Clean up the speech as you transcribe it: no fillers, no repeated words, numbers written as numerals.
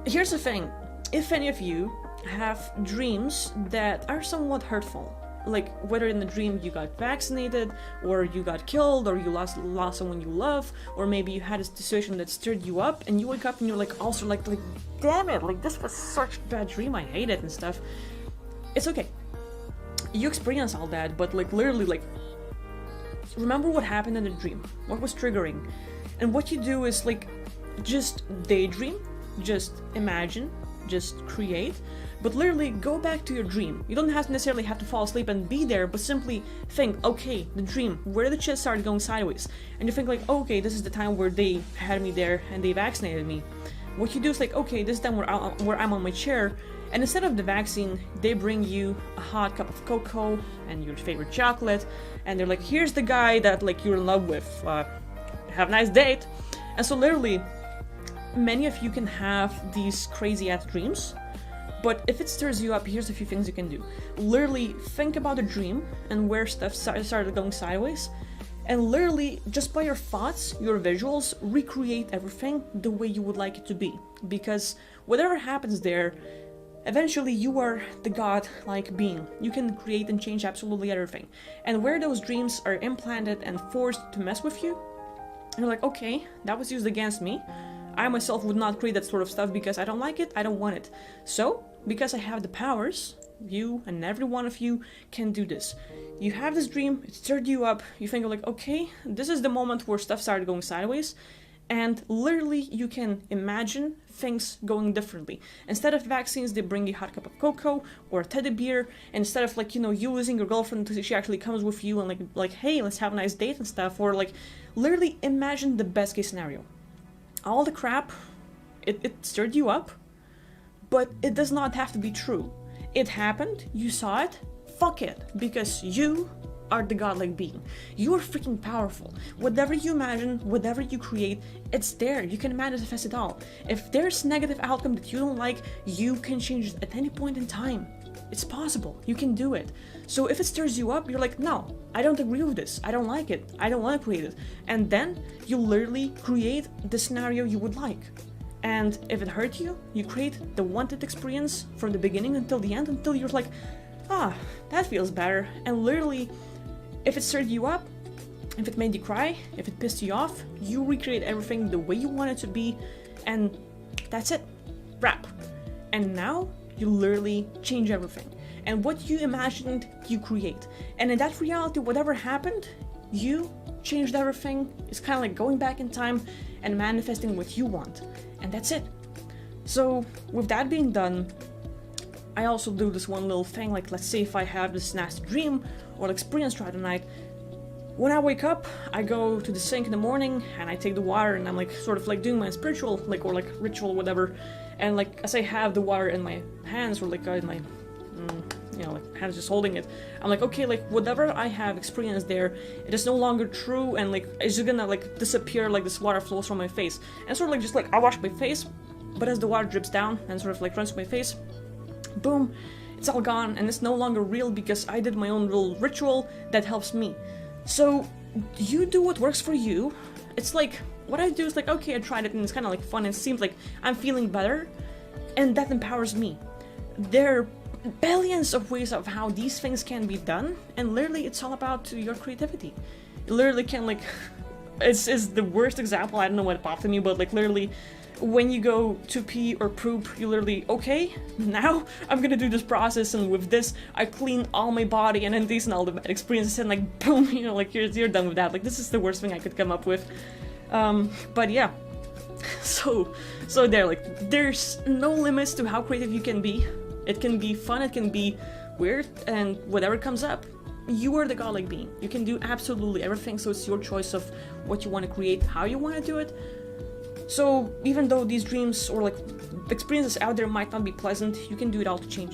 here's the thing. If any of you have dreams that are somewhat hurtful, like whether in the dream you got vaccinated, or you got killed, or you lost someone you love, or maybe you had a situation that stirred you up, and you wake up and you're like also like damn it, like this was such a bad dream, I hate it and stuff. It's okay. You experience all that, but like literally like remember what happened in the dream, what was triggering, and what you do is like just daydream, just imagine, just create, but literally go back to your dream. You don't necessarily have to fall asleep and be there, but simply think, okay, the dream, where the shit started going sideways, and you think like, okay, this is the time where they had me there and they vaccinated me. What you do is like, okay, this is the time where I'm on my chair, and instead of the vaccine, they bring you a hot cup of cocoa and your favorite chocolate, and they're like, here's the guy that like you're in love with, have a nice date. And so literally, many of you can have these crazy ass dreams, but if it stirs you up, here's a few things you can do. Literally think about a dream and where stuff started going sideways, and literally just by your thoughts, your visuals, recreate everything the way you would like it to be. Because whatever happens there, eventually you are the god-like being. You can create and change absolutely everything. And where those dreams are implanted and forced to mess with you, you're like, okay, that was used against me. I myself would not create that sort of stuff because I don't like it, I don't want it. So, because I have the powers, you and every one of you can do this. You have this dream, it stirred you up, you think like, okay, this is the moment where stuff started going sideways, and literally you can imagine things going differently. Instead of vaccines, they bring you a hot cup of cocoa or a teddy bear, and instead of like, you know, you losing your girlfriend, she actually comes with you and like hey, let's have a nice date and stuff, or like literally imagine the best case scenario. All the crap, it stirred you up, but it does not have to be true. It happened, you saw it, fuck it, because you are the godlike being. You are freaking powerful. Whatever you imagine, whatever you create, it's there. You can manifest it all. If there's negative outcome that you don't like, you can change it at any point in time. It's possible. You can do it. So if it stirs you up, you're like, no, I don't agree with this. I don't like it. I don't want to create it. And then you literally create the scenario you would like. And if it hurt you, you create the wanted experience from the beginning until the end, until you're like, ah, that feels better. And literally, if it stirred you up, if it made you cry, if it pissed you off, you recreate everything the way you want it to be, and that's it. Wrap. And now you literally change everything. And what you imagined, you create. And in that reality, whatever happened, you changed everything. It's kind of like going back in time and manifesting what you want. And that's it. So with that being done, I also do this one little thing, like let's say if I have this nasty dream or experience throughout the night, when I wake up, I go to the sink in the morning and I take the water and I'm like sort of like doing my spiritual, like, or like ritual, whatever. And like as I have the water in my hands or like in my, you know, like hands just holding it, I'm like, okay, like whatever I have experienced there, it is no longer true, and like it's just gonna like disappear, like this water flows from my face. And sort of like just like I wash my face, but as the water drips down and sort of like runs to my face, boom, it's all gone and it's no longer real because I did my own little ritual that helps me. So you do what works for you. It's like, what I do is like, okay, I tried it and it's kind of like fun, it seems like I'm feeling better, and that empowers me. There are billions of ways of how these things can be done, and literally it's all about your creativity. You literally can like, it's the worst example, I don't know what popped in me, but like literally when you go to pee or poop, you literally, okay, now I'm gonna do this process, and with this I clean all my body, and then these and all the bad experiences, and like boom, you know, like you're done with that. Like this is the worst thing I could come up with. But yeah, so there, like there's no limits to how creative you can be. It can be fun, it can be weird, and whatever comes up, you are the godlike being. You can do absolutely everything, so it's your choice of what you want to create, how you want to do it. So even though these dreams or like experiences out there might not be pleasant, you can do it all to change